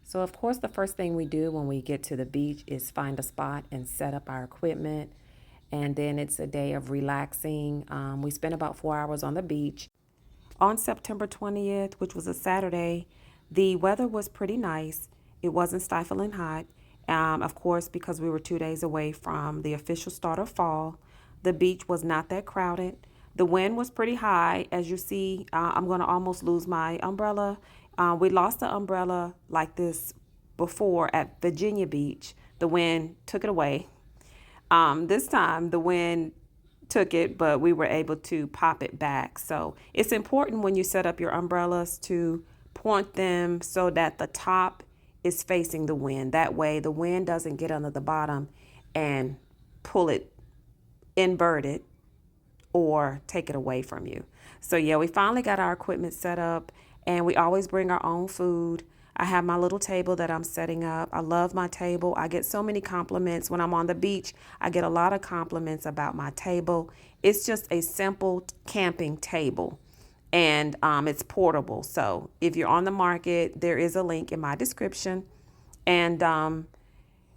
So, of course, the first thing we do when we get to the beach is find a spot and set up our equipment. And then it's a day of relaxing. We spent about 4 hours on the beach. On September 20th, which was a Saturday, the weather was pretty nice. It wasn't stifling hot. Of course, because we were 2 days away from the official start of fall, the beach was not that crowded. The wind was pretty high. As you see, I'm going to almost lose my umbrella. We lost the umbrella like this before at Virginia Beach. The wind took it away. This time, the wind took it, but we were able to pop it back. So it's important when you set up your umbrellas to point them so that the top is facing the wind. That way the wind doesn't get under the bottom and pull it inverted or take it away from you. So yeah, we finally got our equipment set up, and we always bring our own food. I have my little table that I'm setting up. I love my table. I get so many compliments when I'm on the beach. I get a lot of compliments about my table. It's just a simple camping table, and it's portable. So if you're on the market, there is a link in my description. And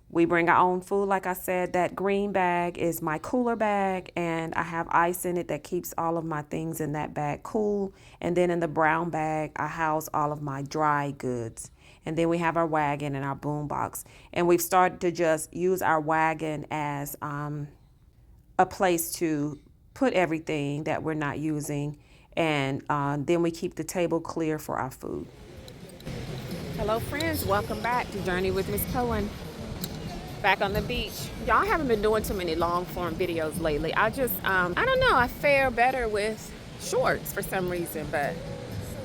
we bring our own food. Like I said, that green bag is my cooler bag, and I have ice in it that keeps all of my things in that bag cool. And then in the brown bag, I house all of my dry goods. And then we have our wagon and our boom box. And we've started to just use our wagon as a place to put everything that we're not using. And then we keep the table clear for our food. Hello, friends. Welcome back to Journey with Miss Cohen. Back on the beach. Y'all haven't been doing too many long form videos lately. I don't know, I fare better with shorts for some reason, but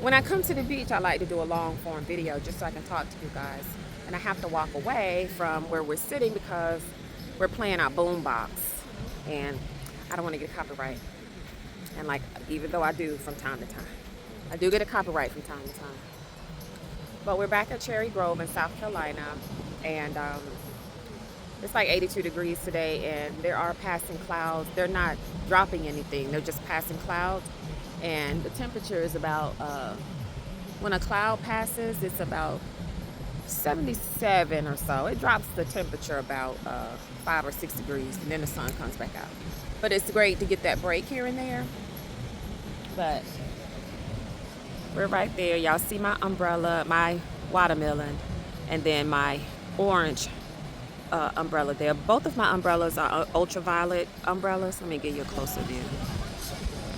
when I come to the beach, I like to do a long form video just so I can talk to you guys. And I have to walk away from where we're sitting because we're playing our boom box, and I don't want to get copyright. And even though I do from time to time, I do get a copyright from time to time. But we're back at Cherry Grove in South Carolina, and it's like 82 degrees today, and there are passing clouds. They're not dropping anything. They're just passing clouds. And the temperature is about, when a cloud passes, it's about 77 or so. It drops the temperature about 5 or 6 degrees, and then the sun comes back out. But it's great to get that break here and there. But we're right there. Y'all see my umbrella, my watermelon, and then my orange umbrella there. Both of my umbrellas are ultraviolet umbrellas. Let me give you a closer view.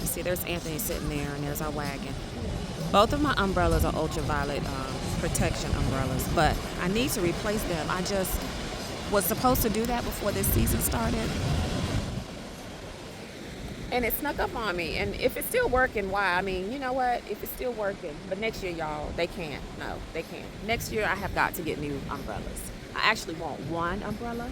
You see, there's Anthony sitting there, and there's our wagon. Both of my umbrellas are ultraviolet protection umbrellas, but I need to replace them. I just was supposed to do that before this season started, and it snuck up on me. And if it's still working, why? I mean, you know what? If it's still working, but next year, y'all, they can't. No, they can't. Next year, I have got to get new umbrellas. I actually want one umbrella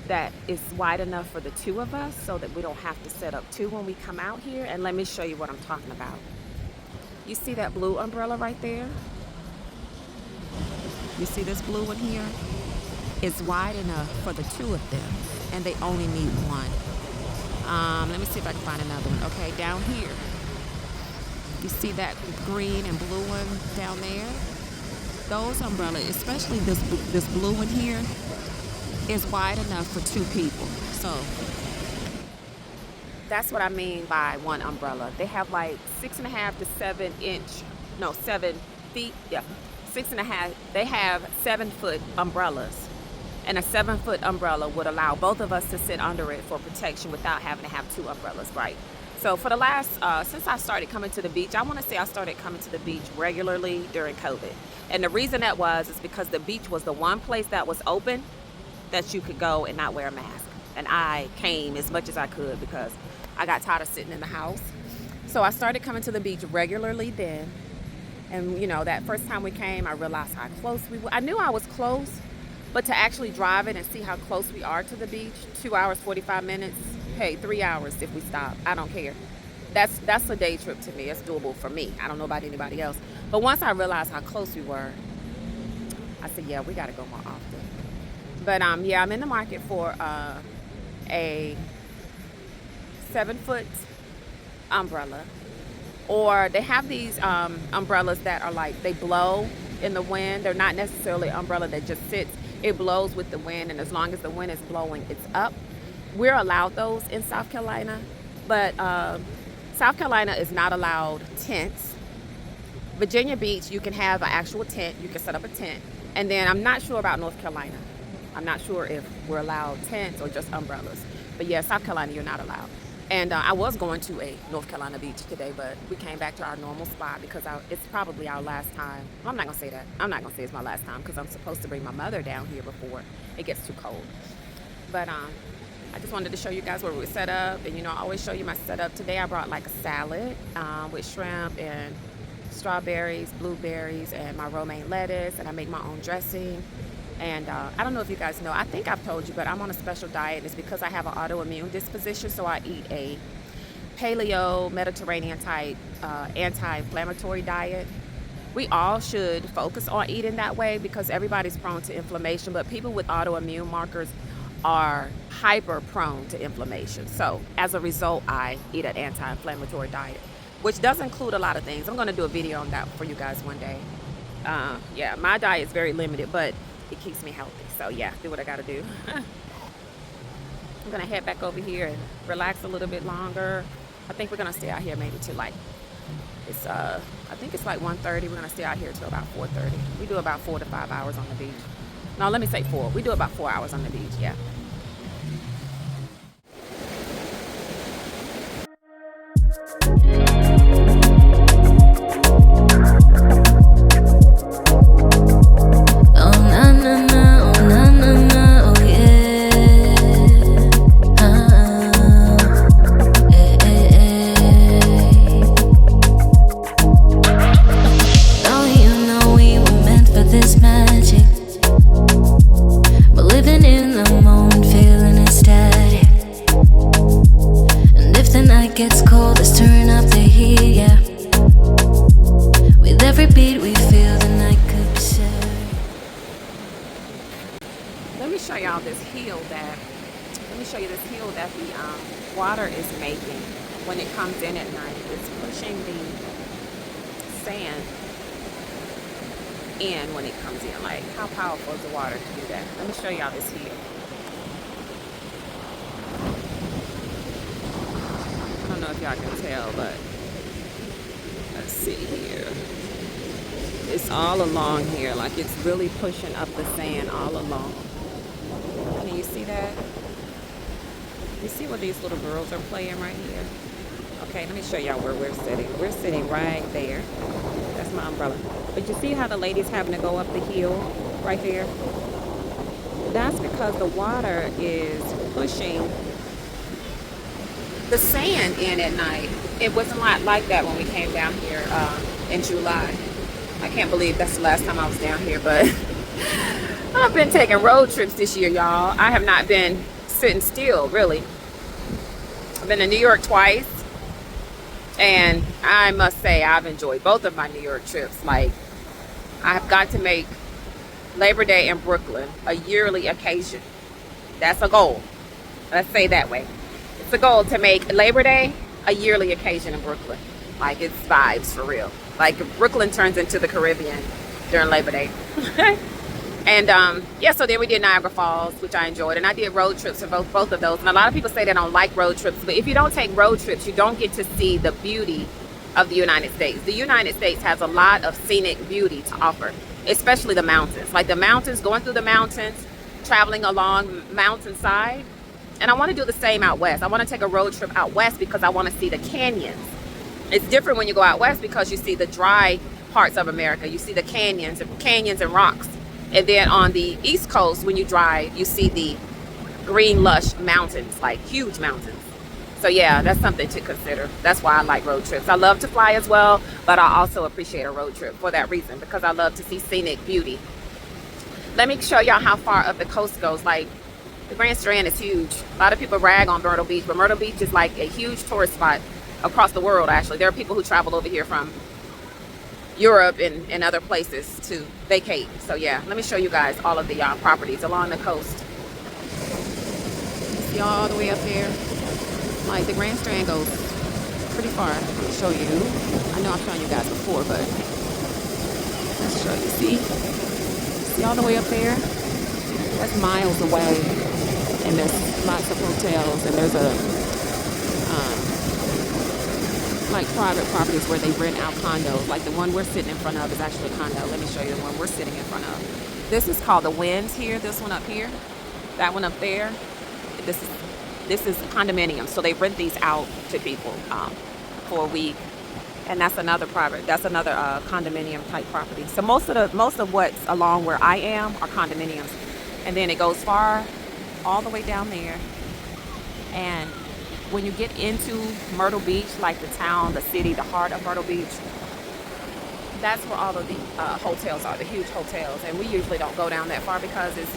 that is wide enough for the two of us so that we don't have to set up two when we come out here. And let me show you what I'm talking about. You see that blue umbrella right there? You see this blue one here? It's wide enough for the two of them, and they only need one. Let me see if I can find another one. Okay, down here. You see that green and blue one down there? Those umbrellas, especially this blue one here, is wide enough for two people. So that's what I mean by one umbrella. They have like 6.5 to 7 inch, no, 7 feet, yeah, 6.5. They have 7-foot umbrellas, and a 7-foot umbrella would allow both of us to sit under it for protection without having to have two umbrellas, right? So for the last, since I started coming to the beach, I want to say I started coming to the beach regularly during COVID. And the reason that is because the beach was the one place that was open that you could go and not wear a mask. and I came as much as I could because I got tired of sitting in the house. So I started coming to the beach regularly then. And you know, that first time we came, I realized how close we were. I knew I was close, but to actually drive it and see how close we are to the beach, 2 hours, 45 minutes, hey, 3 hours if we stop. I don't care. That's a day trip to me. It's doable for me. I don't know about anybody else. But once I realized how close we were, I said, yeah, we got to go more often. But yeah, I'm in the market for a 7-foot umbrella. Or they have these umbrellas that are like, they blow in the wind. They're not necessarily an umbrella that just sits. It blows with the wind, and as long as the wind is blowing, it's up. We're allowed those in South Carolina, but South Carolina is not allowed tents. Virginia Beach, you can have an actual tent. You can set up a tent. And then I'm not sure about North Carolina. I'm not sure if we're allowed tents or just umbrellas. But yeah, South Carolina, you're not allowed. And I was going to a North Carolina beach today, but we came back to our normal spot because it's probably our last time. Well, I'm not going to say that. I'm not going to say it's my last time because I'm supposed to bring my mother down here before it gets too cold. But I just wanted to show you guys where we were set up. And, you know, I always show you my setup. Today I brought like a salad with shrimp and strawberries, blueberries, and my romaine lettuce. And I make my own dressing. And I don't know if you guys know, I think I've told you, but I'm on a special diet. It's because I have an autoimmune disposition, so I eat a paleo Mediterranean type anti-inflammatory diet. We all should focus on eating that way because everybody's prone to inflammation, but people with autoimmune markers are hyper prone to inflammation. So as a result, I eat an anti-inflammatory diet, which does include a lot of things. I'm going to do a video on that for you guys one day. Yeah, my diet is very limited, but it keeps me healthy. So yeah, do what I gotta do. I'm gonna head back over here and relax a little bit longer. I think we're gonna stay out here maybe till like, I think it's like 1:30. We're gonna stay out here till about 4:30. We do about 4 to 5 hours on the beach. No, let me say 4. We do about 4 hours on the beach, yeah. Gets cold, let's turn up the heat, yeah. With every beat we feel the night could be set. Let me show y'all this hill that, the water is making when it comes in at night. It's pushing the sand in when it comes in. Like, how powerful is the water to do that? Let me show y'all this hill. I don't know if y'all can tell, but let's see here. It's all along here, like it's really pushing up the sand all along. Can you see that? You see where these little girls are playing right here? Okay, let me show y'all where we're sitting. We're sitting right there. That's my umbrella. But you see how the lady's having to go up the hill right there? That's because the water is pushing the sand in at night. It wasn't like that when we came down here in July. I can't believe that's the last time I was down here, but I've been taking road trips this year, y'all. I have not been sitting still, really. I've been to New York twice, and I must say I've enjoyed both of my New York trips. Like, I've got to make Labor Day in Brooklyn a yearly occasion. That's a goal. Let's say that way. It's a goal to make Labor Day a yearly occasion in Brooklyn. Like, it's vibes for real. Like, Brooklyn turns into the Caribbean during Labor Day. And yeah, so then we did Niagara Falls, which I enjoyed, and I did road trips for both of those. And a lot of people say they don't like road trips, but if you don't take road trips, you don't get to see the beauty of the United States. The United States has a lot of scenic beauty to offer, especially the mountains. Like the mountains, going through the mountains, traveling along mountainside. And I want to do the same out west. I want to take a road trip out west because I want to see the canyons. It's different when you go out west because you see the dry parts of America. You see the canyons and rocks. And then on the East Coast, when you drive, you see the green, lush mountains, like huge mountains. So yeah, that's something to consider. That's why I like road trips. I love to fly as well, but I also appreciate a road trip for that reason, because I love to see scenic beauty. Let me show y'all how far up the coast goes. Like, the Grand Strand is huge. A lot of people rag on Myrtle Beach, but Myrtle Beach is like a huge tourist spot across the world, actually. There are people who travel over here from Europe and other places to vacate. So yeah, let me show you guys all of the properties along the coast. See all the way up there? Like, the Grand Strand goes pretty far. Let me show you. I know I've shown you guys before, but let's show you. See all the way up there? That's miles away. And there's lots of hotels, and there's like private properties where they rent out condos. Like the one we're sitting in front of is actually a condo. Let me show you the one we're sitting in front of. This is called the Winds here. This one up here, that one up there. This is condominium. So they rent these out to people for a week, and that's another condominium type property. So most of what's along where I am are condominiums, and then it goes far all the way down there. And when you get into Myrtle Beach, like the town, the city, the heart of Myrtle Beach, that's where all of the hotels are, the huge hotels. And we usually don't go down that far because it's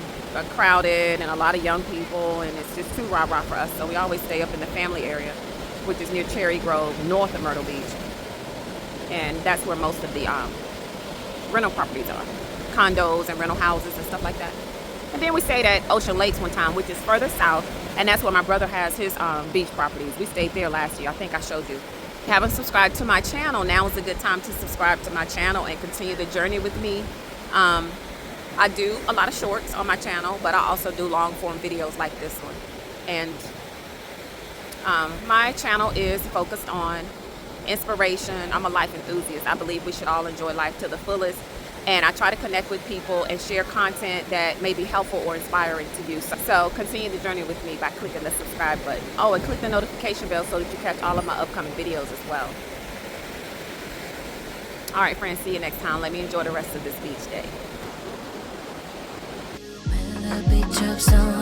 crowded and a lot of young people, and it's just too rah-rah for us. So we always stay up in the family area, which is near Cherry Grove, north of Myrtle Beach. And that's where most of the rental properties are, condos and rental houses and stuff like that. And then we stayed at Ocean Lakes one time, which is further south, and that's where my brother has his beach properties. We stayed there last year. I think I showed you. If you haven't subscribed to my channel, now is a good time to subscribe to my channel and continue the journey with me. I do a lot of shorts on my channel, but I also do long form videos like this one. And my channel is focused on inspiration. I'm a life enthusiast. I believe we should all enjoy life to the fullest. And I try to connect with people and share content that may be helpful or inspiring to you. So continue the journey with me by clicking the subscribe button. Oh, and click the notification bell so that you catch all of my upcoming videos as well. All right, friends, see you next time. Let me enjoy the rest of this beach day. When the beat drops on